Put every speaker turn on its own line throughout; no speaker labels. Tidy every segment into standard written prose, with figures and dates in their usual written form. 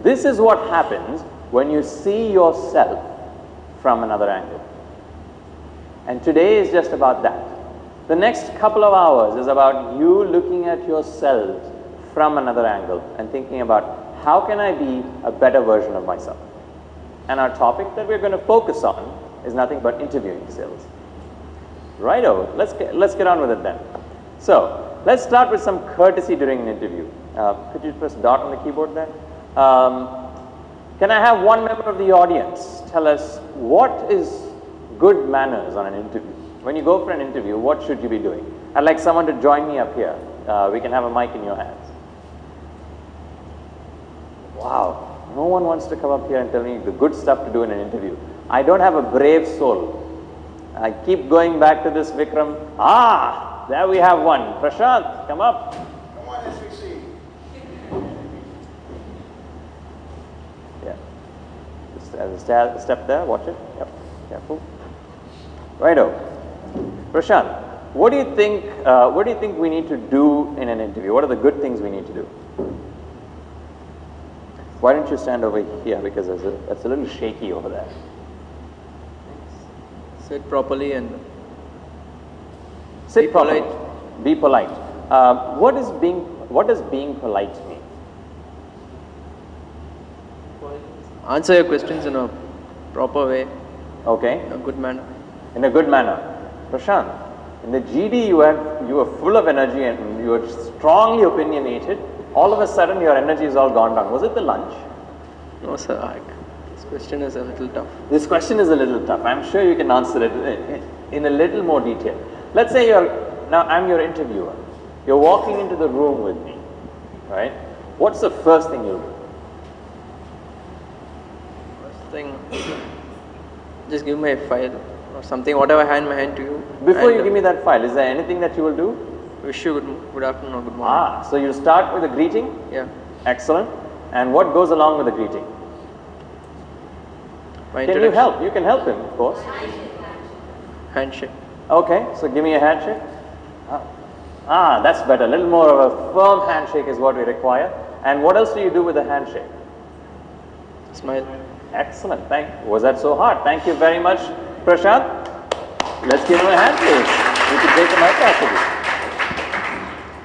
This is what happens when you see yourself from another angle. And today is just about that. The next couple of hours is about you looking at yourselves from another angle and thinking about how can I be a better version of myself. And our topic that we're going to focus on is nothing but interviewing skills. Righto, let's get on with it then. So let's start with some courtesy during an interview. Could you press dot on the keyboard there? Can I have one member of the audience tell us what is good manners on an interview? When you go for an interview, what should you be doing? I'd like someone to join me up here. We can have a mic in your hands. Wow, no one wants to come up here and tell me the good stuff to do in an interview. I don't have a brave soul. I keep going back to this Vikram. Ah, there we have one. Prashant, come up.
Come on, SVC.
Yeah. Just as a step there, watch it. Yep, careful. Righto. Prashant, what do you think we need to do in an interview? What are the good things we need to do? Why don't you stand over here, because it's a little shaky over there.
Sit properly and
Sit
be
properly.
polite.
Be polite. What does being polite mean?
Answer your questions in a proper way,
Okay,
in a good manner.
in a good manner. Prashant, in the GD you were full of energy and you were strongly opinionated. All of a sudden your energy is all gone down. Was it the lunch?
No, sir. This question is a little tough.
This question is a little tough. I'm sure you can answer it in a little more detail. Let's say I'm your interviewer. You're walking into the room with me, right? What's the first thing you'll do?
First thing, just give me a file or something, whatever I hand my hand to you.
Before
and
you give me that file, is there anything that you will do?
wish you good afternoon or good morning.
So you start with a greeting?
Yeah.
Excellent. And what goes along with the greeting?
My
Can you
introduction.
help? You can help him, of course.
Handshake.
Okay, so give me a handshake. That's better. A little more of a firm handshake is what we require. And what else do you do with a handshake?
Smile.
Excellent. Was that so hard? Thank you very much, Prashant. Let's give him a hand, please. You can take the mic after this.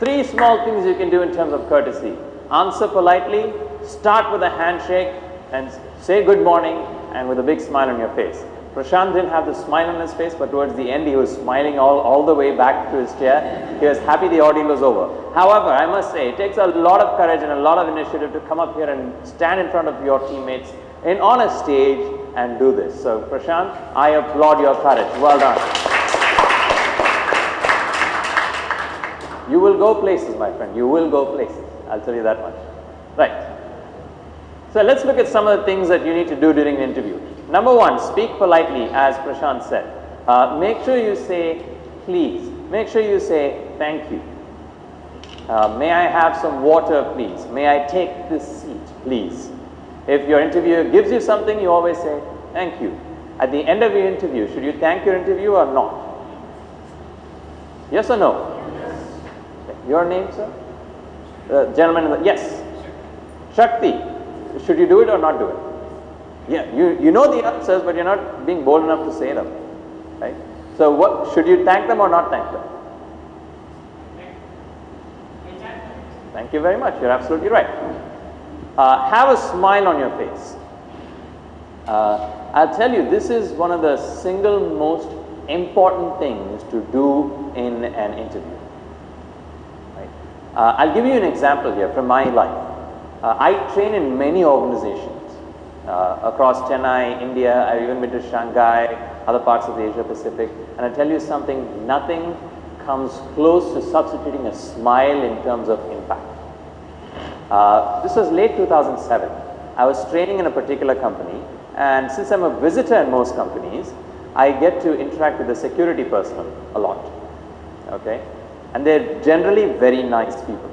3 small things you can do in terms of courtesy. Answer politely, start with a handshake, and say good morning, and with a big smile on your face. Prashant didn't have the smile on his face, but towards the end he was smiling all the way back to his chair. He was happy the ordeal was over. However, I must say, it takes a lot of courage and a lot of initiative to come up here and stand in front of your teammates on a stage and do this. So Prashant, I applaud your courage. Well done. You will go places, my friend. You will go places. I'll tell you that much. Right. So let's look at some of the things that you need to do during an interview. Number 1, speak politely, as Prashant said. Make sure you say please. Make sure you say thank you. May I have some water, please? May I take this seat, please? If your interviewer gives you something, you always say thank you. At the end of your interview, should you thank your interviewer or not? Yes or no? Your name, sir? Gentleman, yes. Shakti, should you do it or not do it? Yeah, you know the answers, but you're not being bold enough to say them, right? So what, should you thank them or not thank them? Thank you very much, you're absolutely right. Have a smile on your face. I'll tell you, this is one of the single most important things to do in an interview. I'll give you an example here from my life. I train in many organizations across Chennai, India. I've even been to Shanghai, other parts of the Asia Pacific. And I tell you something, nothing comes close to substituting a smile in terms of impact. This was late 2007. I was training in a particular company, and since I'm a visitor in most companies, I get to interact with the security personnel a lot. Okay? And they're generally very nice people.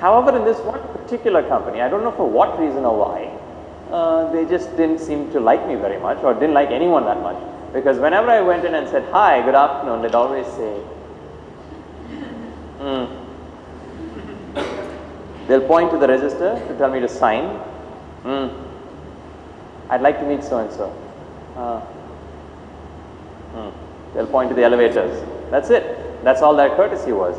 However, in this one particular company, I don't know for what reason or why, they just didn't seem to like me very much, or didn't like anyone that much. Because whenever I went in and said, hi, good afternoon, they'd always say, They'll point to the register to tell me to sign. I'd like to meet so and so. They'll point to the elevators. That's it. That's all that courtesy was.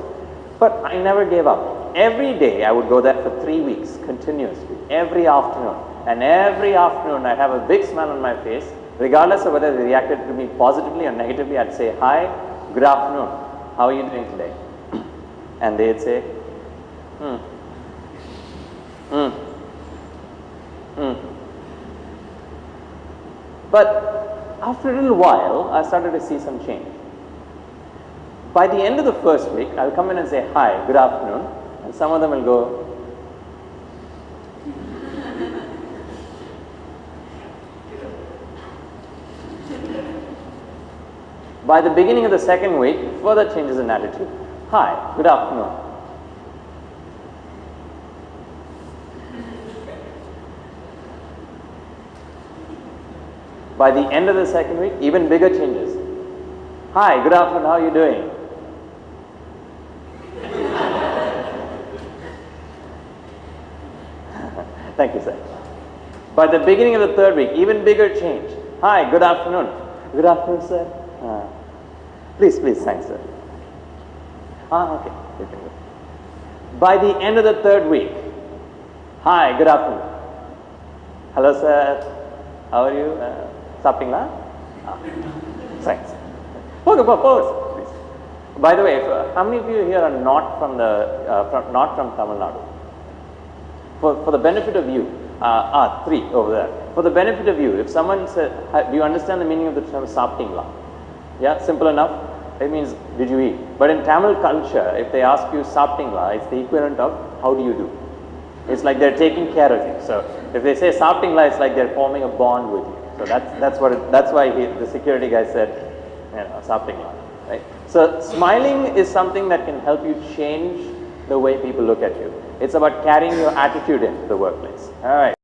But I never gave up. Every day I would go there for 3 weeks continuously, every afternoon. And every afternoon I'd have a big smile on my face. Regardless of whether they reacted to me positively or negatively, I'd say, hi, good afternoon. How are you doing today? And they'd say, But after a little while, I started to see some change. By the end of the first week, I'll come in and say, hi, good afternoon. And some of them will go, by the beginning of the second week, further changes in attitude. Hi, good afternoon. By the end of the second week, even bigger changes. Hi, good afternoon, how are you doing? Thank you, sir. By the beginning of the third week, even bigger change. Hi, good afternoon. Good afternoon, sir. Please sign, sir. Okay. You can go. By the end of the third week, hi, good afternoon. Hello, sir. How are you? Sappingla? Thanks. Okay, pose, please. By the way, how many of you here are not from Tamil Nadu? For the benefit of you, 3 over there. For the benefit of you, if someone said, do you understand the meaning of the term Sappingla? Yeah, simple enough. It means, did you eat? But in Tamil culture, if they ask you Sappingla, it's the equivalent of, how do you do? It's like they're taking care of you. So if they say Sappingla, it's like they're forming a bond with you. So that's why the security guy said, Sappingla, right? So smiling is something that can help you change the way people look at you. It's about carrying your attitude into the workplace. All right.